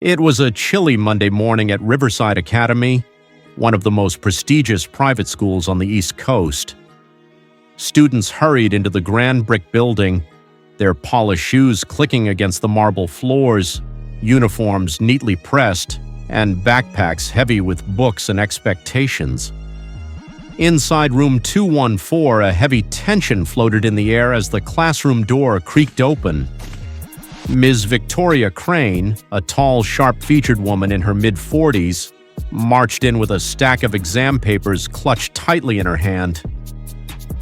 It was a chilly Monday morning at Riverside Academy, one of the most prestigious private schools on the East Coast. Students hurried into the grand brick building, their polished shoes clicking against the marble floors, uniforms neatly pressed, and backpacks heavy with books and expectations. Inside room 214, a heavy tension floated in the air as the classroom door creaked open. Ms. Victoria Crane, a tall, sharp-featured woman in her mid-40s, marched in with a stack of exam papers clutched tightly in her hand.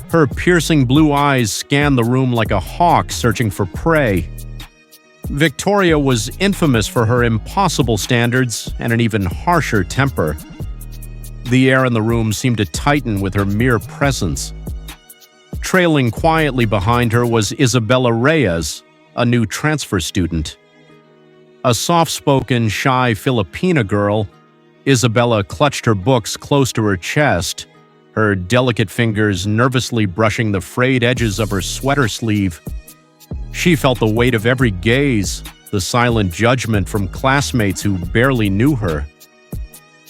Her piercing blue eyes scanned the room like a hawk searching for prey. Victoria was infamous for her impossible standards and an even harsher temper. The air in the room seemed to tighten with her mere presence. Trailing quietly behind her was Isabella Reyes, a new transfer student. A soft-spoken, shy Filipina girl, Isabella clutched her books close to her chest, her delicate fingers nervously brushing the frayed edges of her sweater sleeve. She felt the weight of every gaze, the silent judgment from classmates who barely knew her.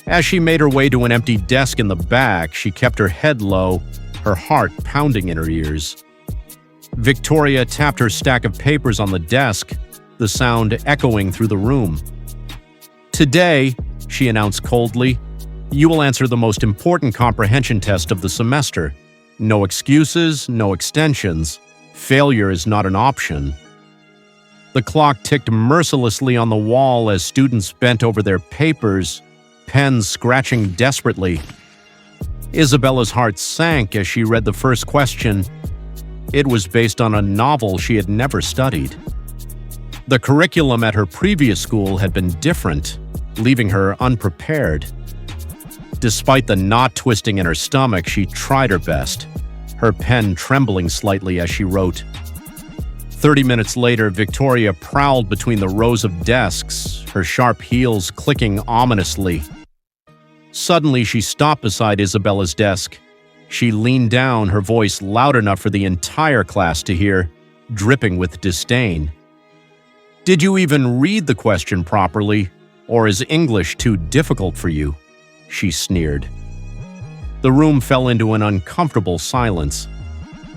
As she made her way to an empty desk in the back, she kept her head low, her heart pounding in her ears. Victoria tapped her stack of papers on the desk, the sound echoing through the room. "Today," she announced coldly, "you will answer the most important comprehension test of the semester. No excuses, no extensions. Failure is not an option." The clock ticked mercilessly on the wall as students bent over their papers, pens scratching desperately. Isabella's heart sank as she read the first question. It was based on a novel she had never studied. The curriculum at her previous school had been different, leaving her unprepared. Despite the knot twisting in her stomach, she tried her best, her pen trembling slightly as she wrote. 30 minutes later, Victoria prowled between the rows of desks, her sharp heels clicking ominously. Suddenly, she stopped beside Isabella's desk. She leaned down, her voice loud enough for the entire class to hear, dripping with disdain. "Did you even read the question properly, or is English too difficult for you?" she sneered. The room fell into an uncomfortable silence.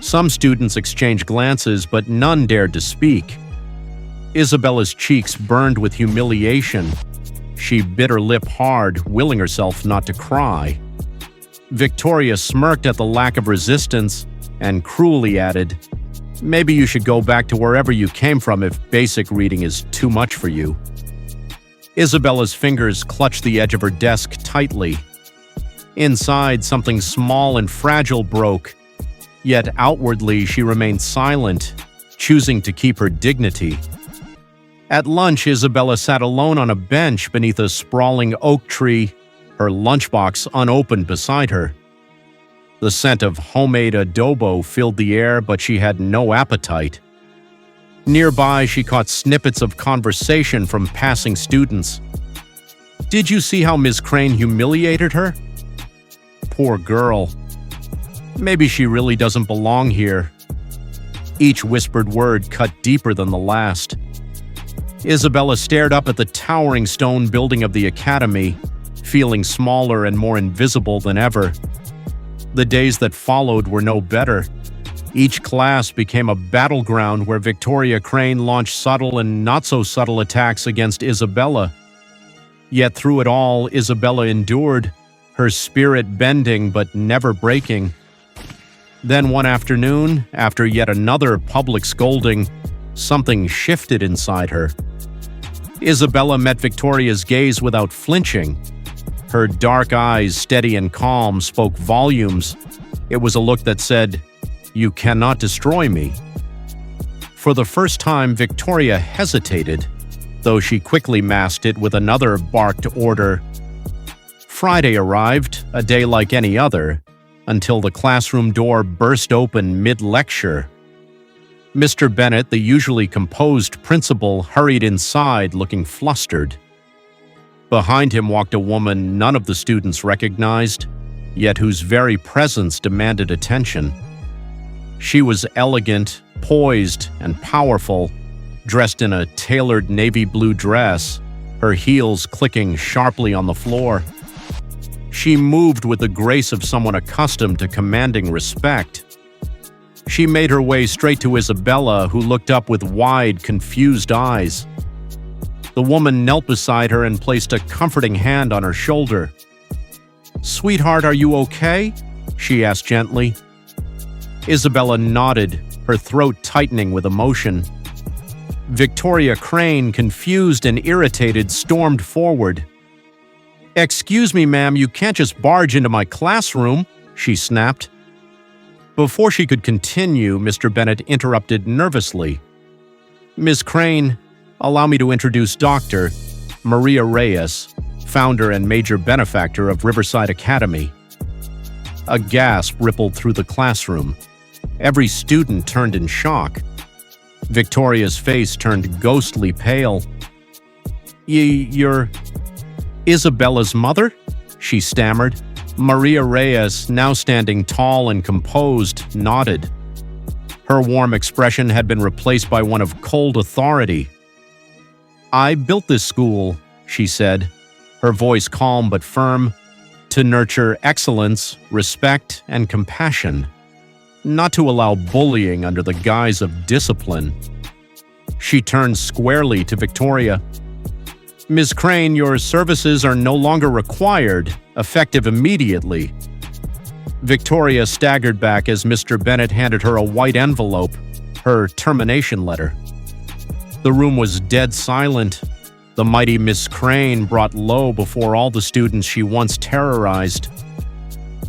Some students exchanged glances, but none dared to speak. Isabella's cheeks burned with humiliation. She bit her lip hard, willing herself not to cry. Victoria smirked at the lack of resistance and cruelly added, "Maybe you should go back to wherever you came from if basic reading is too much for you." Isabella's fingers clutched the edge of her desk tightly. Inside, something small and fragile broke, yet outwardly she remained silent, choosing to keep her dignity. At lunch, Isabella sat alone on a bench beneath a sprawling oak tree, her lunchbox unopened beside her. The scent of homemade adobo filled the air, but she had no appetite. Nearby, she caught snippets of conversation from passing students. "Did you see how Ms. Crane humiliated her? Poor girl. Maybe she really doesn't belong here." Each whispered word cut deeper than the last. Isabella stared up at the towering stone building of the academy, feeling smaller and more invisible than ever. The days that followed were no better. Each class became a battleground where Victoria Crane launched subtle and not-so-subtle attacks against Isabella. Yet through it all, Isabella endured, her spirit bending but never breaking. Then one afternoon, after yet another public scolding, something shifted inside her. Isabella met Victoria's gaze without flinching. Her dark eyes, steady and calm, spoke volumes. It was a look that said, "You cannot destroy me." For the first time, Victoria hesitated, though she quickly masked it with another barked order. Friday arrived, a day like any other, until the classroom door burst open mid-lecture. Mr. Bennett, the usually composed principal, hurried inside looking flustered. Behind him walked a woman none of the students recognized, yet whose very presence demanded attention. She was elegant, poised, and powerful, dressed in a tailored navy blue dress, her heels clicking sharply on the floor. She moved with the grace of someone accustomed to commanding respect. She made her way straight to Isabella, who looked up with wide, confused eyes. The woman knelt beside her and placed a comforting hand on her shoulder. "Sweetheart, are you okay?" she asked gently. Isabella nodded, her throat tightening with emotion. Victoria Crane, confused and irritated, stormed forward. "Excuse me, ma'am, you can't just barge into my classroom," she snapped. Before she could continue, Mr. Bennett interrupted nervously. "Ms. Crane, allow me to introduce Dr. Maria Reyes, founder and major benefactor of Riverside Academy." A gasp rippled through the classroom. Every student turned in shock. Victoria's face turned ghostly pale. You're Isabella's mother?" she stammered. Maria Reyes, now standing tall and composed, nodded. Her warm expression had been replaced by one of cold authority. "I built this school," she said, her voice calm but firm, "to nurture excellence, respect, and compassion, not to allow bullying under the guise of discipline." She turned squarely to Victoria. "Ms. Crane, your services are no longer required, effective immediately." Victoria staggered back as Mr. Bennett handed her a white envelope, her termination letter. The room was dead silent. The mighty Miss Crane brought low before all the students she once terrorized.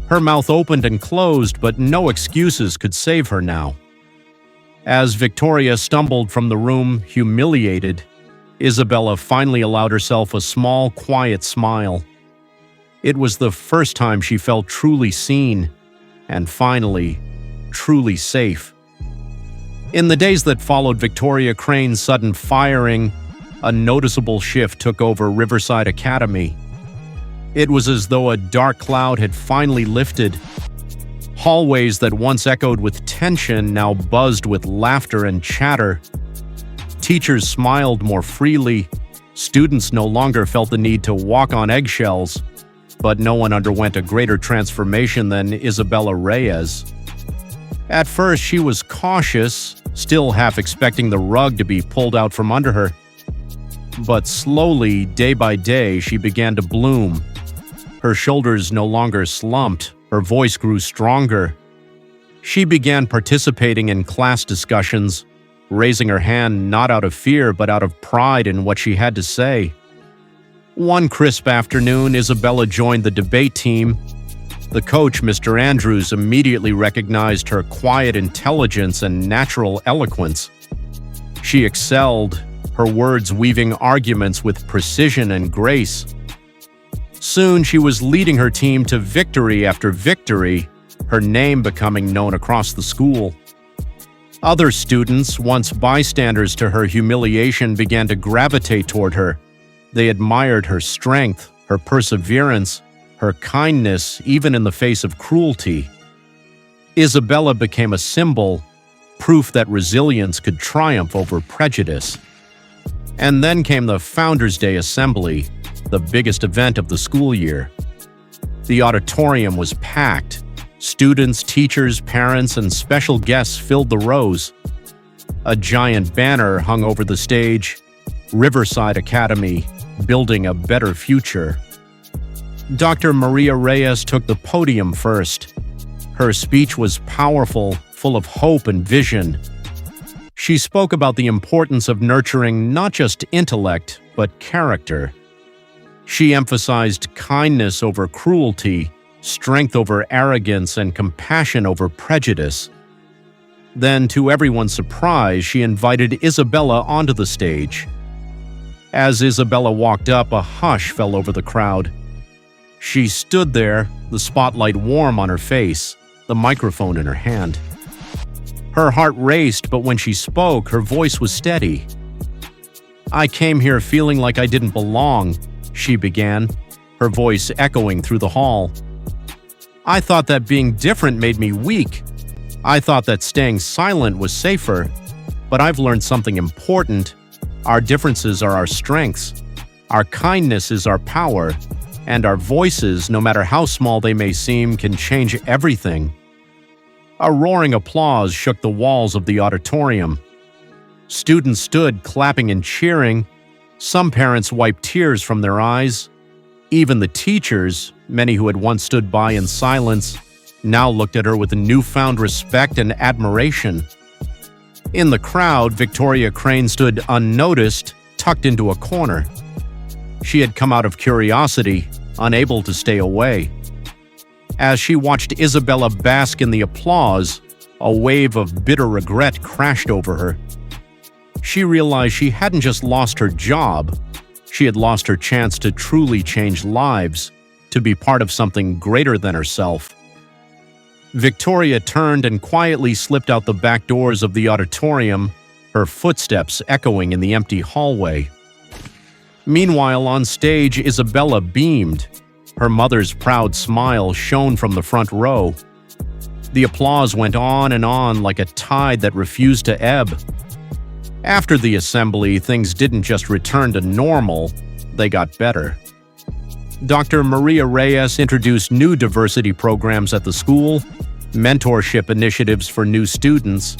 Her mouth opened and closed, but no excuses could save her now. As Victoria stumbled from the room, humiliated, Isabella finally allowed herself a small, quiet smile. It was the first time she felt truly seen, and finally, truly safe. In the days that followed Victoria Crane's sudden firing, a noticeable shift took over Riverside Academy. It was as though a dark cloud had finally lifted. Hallways that once echoed with tension now buzzed with laughter and chatter. Teachers smiled more freely. Students no longer felt the need to walk on eggshells. But no one underwent a greater transformation than Isabella Reyes. At first, she was cautious, still half expecting the rug to be pulled out from under her. But slowly, day by day, she began to bloom. Her shoulders no longer slumped, her voice grew stronger. She began participating in class discussions, raising her hand not out of fear but out of pride in what she had to say. One crisp afternoon, Isabella joined the debate team. The coach, Mr. Andrews, immediately recognized her quiet intelligence and natural eloquence. She excelled, her words weaving arguments with precision and grace. Soon she was leading her team to victory after victory, her name becoming known across the school. Other students, once bystanders to her humiliation, began to gravitate toward her. They admired her strength, her perseverance, her kindness, even in the face of cruelty. Isabella became a symbol, proof that resilience could triumph over prejudice. And then came the Founders' Day Assembly, the biggest event of the school year. The auditorium was packed. Students, teachers, parents, and special guests filled the rows. A giant banner hung over the stage, Riverside Academy, building a better future. Dr. Maria Reyes took the podium first. Her speech was powerful, full of hope and vision. She spoke about the importance of nurturing not just intellect, but character. She emphasized kindness over cruelty, strength over arrogance, and compassion over prejudice. Then, to everyone's surprise, she invited Isabella onto the stage. As Isabella walked up, a hush fell over the crowd. She stood there, the spotlight warm on her face, the microphone in her hand. Her heart raced, but when she spoke, her voice was steady. "I came here feeling like I didn't belong," she began, her voice echoing through the hall. "I thought that being different made me weak. I thought that staying silent was safer. But I've learned something important. Our differences are our strengths. Our kindness is our power, and our voices, no matter how small they may seem, can change everything. A roaring applause shook the walls of the auditorium. Students stood clapping and cheering. Some parents wiped tears from their eyes. Even the teachers, many who had once stood by in silence, now looked at her with a newfound respect and admiration. In the crowd, Victoria Crane stood unnoticed, tucked into a corner. She had come out of curiosity, unable to stay away. As she watched Isabella bask in the applause, a wave of bitter regret crashed over her. She realized she hadn't just lost her job, she had lost her chance to truly change lives, to be part of something greater than herself. Victoria turned and quietly slipped out the back doors of the auditorium, her footsteps echoing in the empty hallway. Meanwhile, on stage, Isabella beamed. Her mother's proud smile shone from the front row. The applause went on and on like a tide that refused to ebb. After the assembly, things didn't just return to normal, they got better. Dr. Maria Reyes introduced new diversity programs at the school, mentorship initiatives for new students,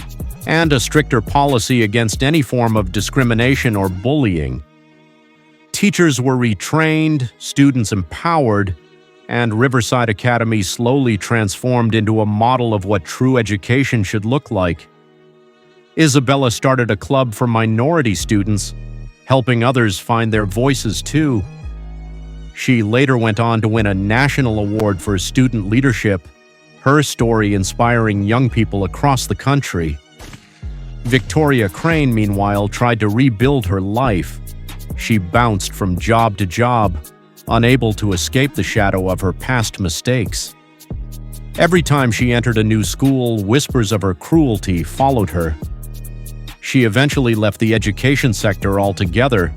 and a stricter policy against any form of discrimination or bullying. Teachers were retrained, students empowered, and Riverside Academy slowly transformed into a model of what true education should look like. Isabella started a club for minority students, helping others find their voices too. She later went on to win a national award for student leadership, her story inspiring young people across the country. Victoria Crane, meanwhile, tried to rebuild her life. She bounced from job to job, unable to escape the shadow of her past mistakes. Every time she entered a new school, whispers of her cruelty followed her. She eventually left the education sector altogether,